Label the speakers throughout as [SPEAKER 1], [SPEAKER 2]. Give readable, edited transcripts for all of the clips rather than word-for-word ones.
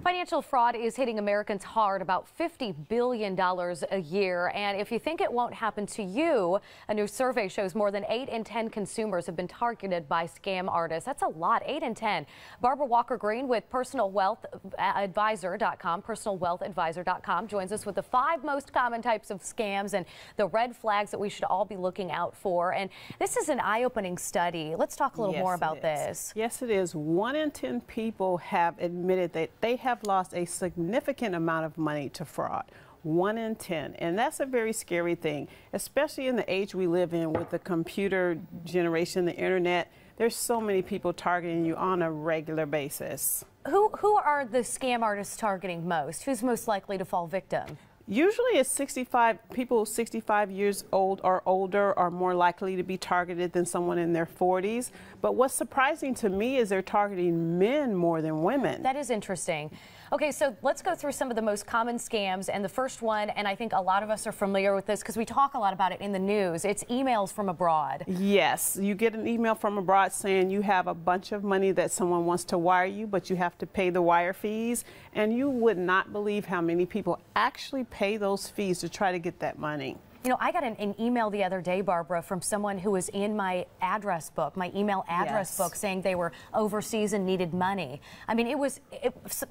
[SPEAKER 1] Financial fraud is hitting Americans hard, about $50 billion a year. And if you think it won't happen to you, a new survey shows more than 8 in 10 consumers have been targeted by scam artists. That's a lot, 8 in 10. Barbara Walker-Green with personalwealthadvisor.com joins us with the 5 most common types of scams and the red flags that we should all be looking out for. And this is an eye-opening study. Let's talk a little more about this.
[SPEAKER 2] Yes, it is. 1 in 10 people have admitted that they have lost a significant amount of money to fraud. 1 in 10. And that's a very scary thing, especially in the age we live in with the computer generation, the internet. There's so many people targeting you on a regular basis.
[SPEAKER 1] Who are the scam artists targeting most? Who's most likely to fall victim?
[SPEAKER 2] Usually it's 65 people 65 years old or older are more likely to be targeted than someone in their 40s. But what's surprising to me is they're targeting men more than women.
[SPEAKER 1] That is interesting. Okay, so let's go through some of the most common scams. And the first one, and I think a lot of us are familiar with this because we talk a lot about it in the news, it's emails from abroad.
[SPEAKER 2] Yes, you get an email from abroad saying you have a bunch of money that someone wants to wire you, but you have to pay the wire fees. And you would not believe how many people actually pay those fees to try to get that money.
[SPEAKER 1] You know, I got an email the other day, Barbara, from someone who was in my address book, my email address book, saying they were overseas and needed money. I mean, it was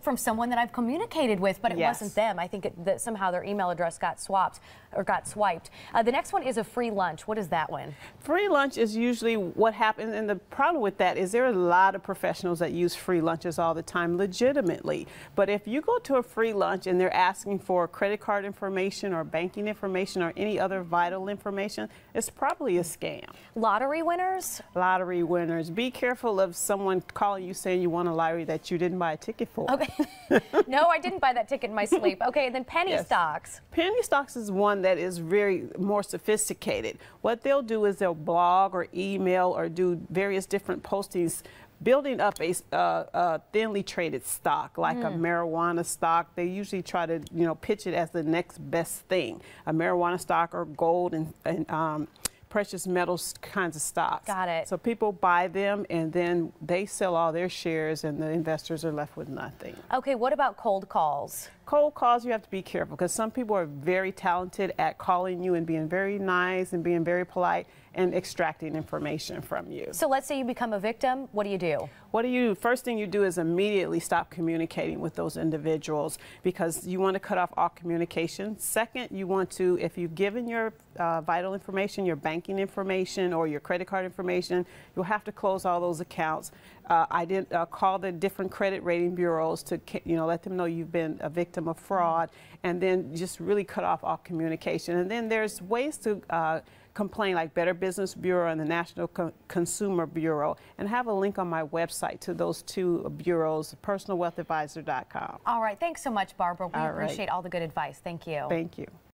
[SPEAKER 1] from someone that I've communicated with, but it wasn't them. I think that somehow their email address got swapped or got swiped. The next one is a free lunch. What is that one?
[SPEAKER 2] Free lunch is usually what happens, and the problem with that is there are a lot of professionals that use free lunches all the time legitimately. But if you go to a free lunch and they're asking for credit card information or banking information or any other vital information, it's probably a scam.
[SPEAKER 1] Lottery winners?
[SPEAKER 2] Lottery winners. Be careful of someone calling you saying you won a lottery that you didn't buy a ticket for.
[SPEAKER 1] Okay. No, I didn't buy that ticket in my sleep. Okay, and then penny stocks.
[SPEAKER 2] Penny stocks is one that is very more sophisticated. What they'll do is they'll blog or email or do various different postings building up a thinly traded stock, like a marijuana stock. They usually try to, pitch it as the next best thing, a marijuana stock or gold and precious metals kinds of stocks.
[SPEAKER 1] Got it.
[SPEAKER 2] So people buy them and then they sell all their shares and the investors are left with nothing.
[SPEAKER 1] Okay, what about cold calls?
[SPEAKER 2] Cold calls, you have to be careful because some people are very talented at calling you and being very nice and being very polite and extracting information from you.
[SPEAKER 1] So let's say you become a victim, what do you do?
[SPEAKER 2] First thing you do is immediately stop communicating with those individuals because you want to cut off all communication. Second, you want to, if you've given your vital information, your banking information or your credit card information, you'll have to close all those accounts. Call the different credit rating bureaus to let them know you've been a victim of fraud, and then just really cut off all communication. And then there's ways to complain, like Better Business Bureau and the National Consumer Bureau, and have a link on my website to those 2 bureaus, personalwealthadvisor.com.
[SPEAKER 1] All right, thanks so much, Barbara. We appreciate all the good advice. Thank you.
[SPEAKER 2] Thank you.